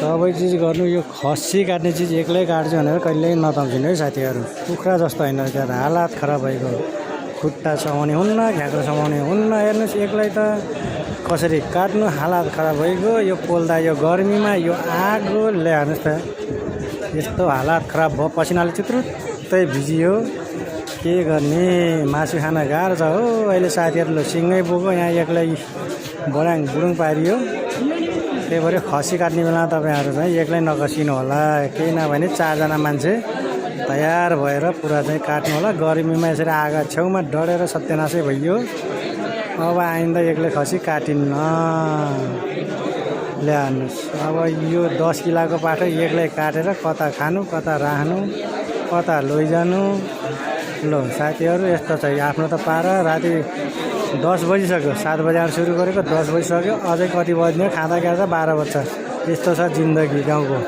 सबै चिज गर्नु यो खसी काट्ने चिज एक्लै काट्छु भनेर कहिल्यै नतम्सिनु है साथीहरू। कुखुरा जस्तो होइन त्यहाँ हालत खराब भएको खुट्टा समाउने हुन्न घ्याक्रो समाउने हुन्न। हेर्नुहोस् एक्लै त कसरी काट्नु हालत खराब भइगयो। यो पोल्दा यो गर्मीमा यो आगो ल्याउनुहोस् त यस्तो हालत खराब भयो पसिनाले चित्रुत्तै भिजियो। के गर्ने मासु खान गाह्रो छ हो अहिले साथीहरू। सिँगै बोको यहाँ एक्लै बडाङ बुडुङ पारियो। त्यही भएर खसी काट्ने बेला तपाईँहरू चाहिँ एक्लै नकसिनु होला। केही नभने 4 जना मान्छे तयार भएर पुरा चाहिँ काट्नु होला। गर्मीमा यसरी आगा छेउमा डढेर सत्यानासै भइयो। अब आइन्दा एक्लै खसी काटिन्न। ल्याउनुहोस् अब यो 10 किलोको पाठो एक्लै काटेर कता खानु कता राख्नु कता लैजानु। ल साथीहरू यस्तो छ आफ्नो त पारा। राति 10 बजिसक्यो 7 बजे सुरु गरेको 10 बजिसक्यो। अझै कति बज्ने खाँदा खाँदा 12 बज्छ। यस्तो छ जिन्दगी गाउँको।